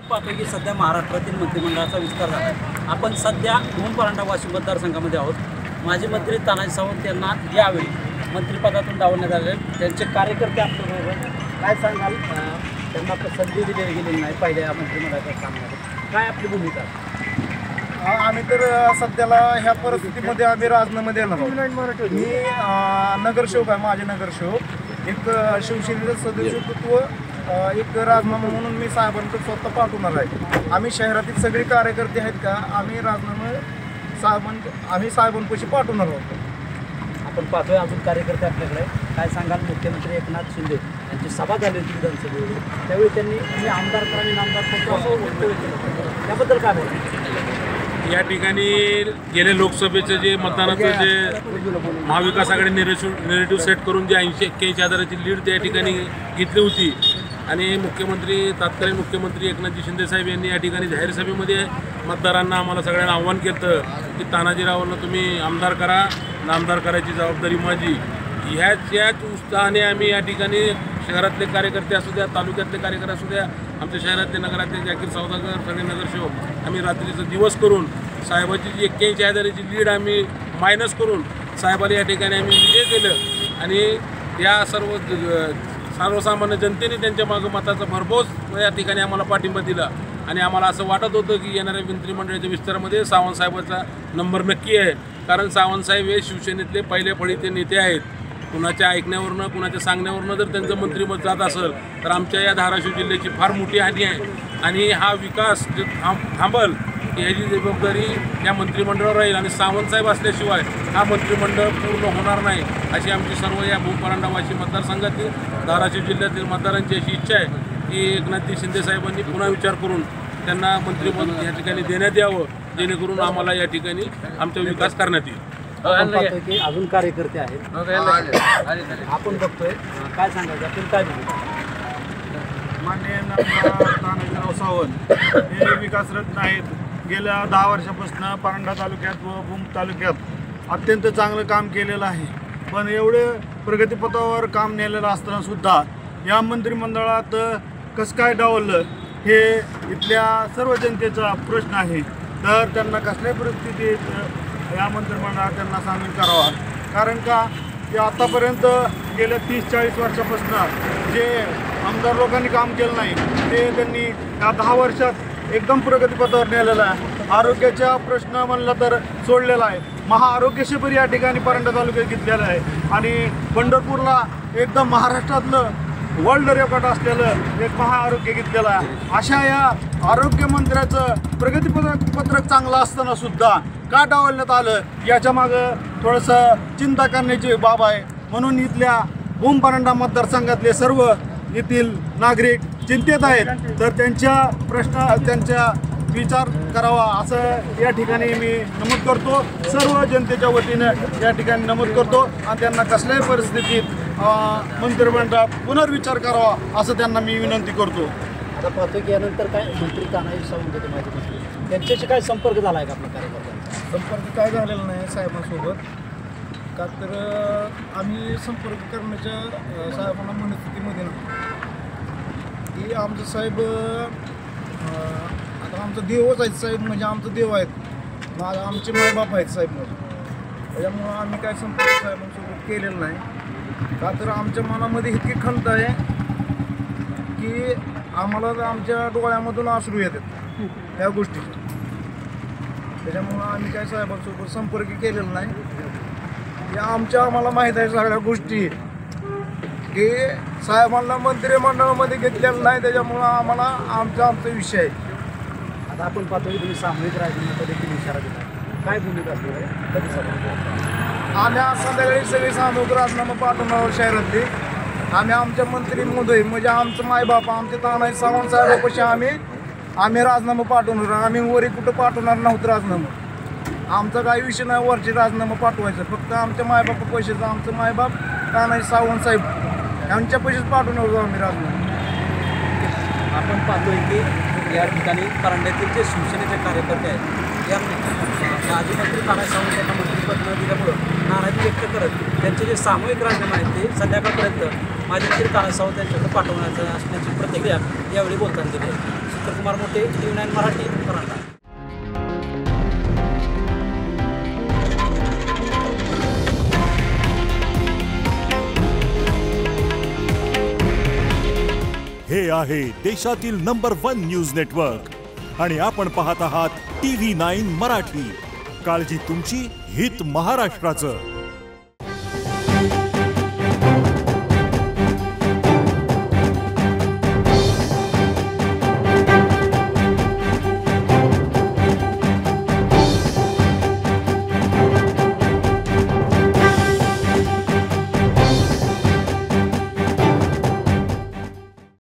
पाहतोय की सध्या महाराष्ट्रातील मंत्रिमंडळाचा विस्तार झाला आहे। आपण सध्या भूम परांडा वाशिम मतदारसंघामध्ये आहोत। माजी मंत्री तानाजी सावंत यांना यावेळी मंत्रिपदातून डावलण्यात आले। त्यांचे कार्यकर्ते आपल्याबरोबर काय सांगाल? त्यांना संधी दिली गेलेली नाही पहिल्या मंत्रिमंडळाच्या कामामध्ये, काय आपली भूमिका? आम्ही तर सध्याला ह्या परिस्थितीमध्ये आम्ही राजनामध्ये येणार आहोत। मी नगरसेवक आहे, माझे नगरसेवक एक शिवसेनेचं सदस्यत्व एक राजनामा म्हणून मी साहेबांकडे स्वतः पाठवणार आहे। आम्ही शहरातील सगळे कार्यकर्ते आहेत का आम्ही राजनामा आम्ही साहेबांपाशी पाठवणार आहोत। आपण पाहतोय अजून कार्यकर्ते आपल्याकडे, काय सांगाल? मुख्यमंत्री एकनाथ शिंदे यांची सभा झाली होती विधानसभेमध्ये, त्यावेळी त्यांनी मी आमदार करा मी नामदार करतो असं वक्तव्य केलं, त्याबद्दल काय बोलतो? या ठिकाणी गेले लोकसभेचं जे मतदानाचं जे महाविकास आघाडी नेरेटिव्ह सेट करून जे 80-81 हजाराची लीड त्या ठिकाणी घेतली होती आणि तत्कालीन मुख्यमंत्री एकनाथजी शिंदेसाहेब यांनी या ठिकाणी जाहीर सभेमध्ये मतदारांना आम्हाला सगळ्यांना आव्हान केलं की तानाजीरावांना तुम्ही आमदार करा, नामदार करायची जबाबदारी माझी। ह्याच्याच उत्साहाने आम्ही या ठिकाणी शहरातले कार्यकर्ते असू द्या, तालुक्यातले कार्यकर्ते असू द्या, आमच्या शहरातले नगरातले जाकीर सौदागर सगळे नगरसेवक आम्ही रात्रीचा दिवस करून साहेबाची जी 81 हजाराची लीड आम्ही मायनस करून साहेबाला या ठिकाणी आम्ही विजय केलं आणि या सर्वसामान्य जनतेने त्यांच्या मागं मताचा भरघोस या ठिकाणी आम्हाला पाठिंबा दिला आणि आम्हाला असं वाटत होतं की येणाऱ्या मंत्रिमंडळाच्या विस्तारामध्ये सावंतसाहेबाचा नंबर नक्की आहे, कारण सावंतसाहेब हे शिवसेनेतले पहिल्या फळीचे नेते आहेत। कुणाच्या ऐकण्यावरनं कुणाच्या सांगण्यावरनं जर त्यांचं मंत्रिमत जात असेल तर आमच्या या धाराशिव जिल्ह्याची फार मोठी हानी आहे आणि हा विकास जे थांबल याची जबाबदारी या मंत्रिमंडळावर राहील आणि सावंतसाहेब असल्याशिवाय हा मंत्रिमंडळ पूर्ण होणार नाही अशी आमची सर्व या भूम परांडा वाशिम मतदारसंघातील धाराशिव जिल्ह्यातील मतदारांची अशी इच्छा आहे की एकनाथजी शिंदेसाहेबांनी पुन्हा विचार करून त्यांना मंत्रिपद या ठिकाणी देण्यात यावं, जेणेकरून आम्हाला या ठिकाणी आमचा विकास करण्यात येईल। आपण पाहतोय की अजून कार्यकर्ते आहेत, आपण बघतोय, काय सांगायचं आपण? काय माननीय तानाजीराव सावंत हे विकासरत्न आहेत। गेल्या 10 वर्षापासून परांडा तालुक्यात व भूम तालुक्यात अत्यंत चांगलं काम केलेलं आहे, पण एवढे प्रगतीपथावर काम नेलेलं असताना सुद्धा या मंत्रिमंडळात कसं काय डावललं हे इथल्या सर्व जनतेचा प्रश्न आहे। तर त्यांना कसल्याही परिस्थितीत या मंत्रिमंडळात त्यांना सामील करावा, कारण का ते आतापर्यंत गेल्या 30-40 वर्षापासून जे आमदार लोकांनी काम केलं नाही ते त्यांनी या 10 वर्षात एकदम प्रगतीपथावर नेलेलं आहे। आरोग्याचा प्रश्न म्हणलं तर सोडलेला आहे, महाआरोग्य शिबिर या ठिकाणी परांडा तालुक्यात घेतलेलं आहे आणि पंढरपूरला एकदम महाराष्ट्रातलं वर्ल्ड रेकॉर्ड असलेलं एक महाआरोग्य घेतलेलं आहे। अशा या आरोग्यमंत्र्याचं प्रगतीपत्रक चांगलं असताना सुद्धा का डावलण्यात आलं याच्या मागं थोडंसं चिंता करण्याची बाब आहे। म्हणून इथल्या भूम परांडा मतदारसंघातले सर्व येथील नागरिक चिंतेत आहेत, तर त्यांच्या विचार करावा असं या ठिकाणी मी नमूद करतो। सर्व जनतेच्या वतीनं या ठिकाणी नमूद करतो आणि त्यांना कसल्याही परिस्थितीत मंत्रिमंडळात पुनर्विचार करावा असं त्यांना मी विनंती करतो। आता पाहतोय की यानंतर काय मंत्री तानाजी सावंत होते माझे मंत्री, त्यांच्याशी काय संपर्क झाला आहे का आपल्या कार्यकर्त्यांचा? संपर्क काय झालेला नाही साहेबांसोबत, का तर आम्ही संपर्क करण्याच्या साहेबांना मनस्थितीमध्ये नाही की आमचं साहेब आता आमचा देवच आहेत साहेब, म्हणजे आमचं देव आहेत, आमचे मायबाप आहेत साहेब म्हणजे, त्याच्यामुळं आम्ही काय संपर्क साहेबांसोबत केलेला नाही। का तर आमच्या मनामध्ये इतकी खंत आहे की आम्हाला आमच्या डोळ्यामधून अश्रू येतात ह्या गोष्टी, त्याच्यामुळं आम्ही काय साहेबांसोबत संपर्क केलेला नाही। या आम्हाला माहीत आहे सगळ्या गोष्टी की साहेबांना मंत्रिमंडळामध्ये घेतलेलं नाही, त्याच्यामुळं आम्हाला आमचा विषय आहे। आता आपण पाहतोय तुम्ही सामूहिक राजीनामा देखील इशारा दिला, काय भूमिका असणार आहे? कधी सभा? आम्ही आज संध्याकाळी सगळे सामूहिक राजीनामा पाठवणार शहरातले। आम्ही आमच्या मंत्री महोदय म्हणजे आमचं मायबाप आमचे तानाजी सावंत साहेबापाशी आम्ही राजीनामा पाठवणार, आम्ही वरी कुठं पाठवणार नव्हतं राजीनामा। आमचा काही विषय नाही वरचे राजीनामा पाठवायचा, फक्त आमच्या मायबापा पैशाचं आमचं मायबाप तानाजी सावंत साहेब यांच्या पैसेच पाठवणार होतो आम्ही राजीनामा। आपण पाहतोय की या ठिकाणी परांड्यातील जे शिवसेनेचे कार्यकर्ते आहेत या माजी मंत्री तानाजी सावंत यांना मंत्रिपद न दिल्यामुळं नाराजी व्यक्त करत त्यांचे जे सामूहिक राजीनामे आहेत ते संध्याकाळपर्यंत माजी मंत्री तानाजी सावंत यांच्याकडे पाठवण्याचं असण्याची प्रतिक्रिया यावेळी बोलताना दिली आहे। भास्कर कुमार मोठे, TV9 मराठी, परांडा. हे आहे देशातील नंबर 1 न्यूज नेटवर्क आणि आपण पाहत आहात TV9 मराठी. काळजी तुमची, हित महाराष्ट्राचं.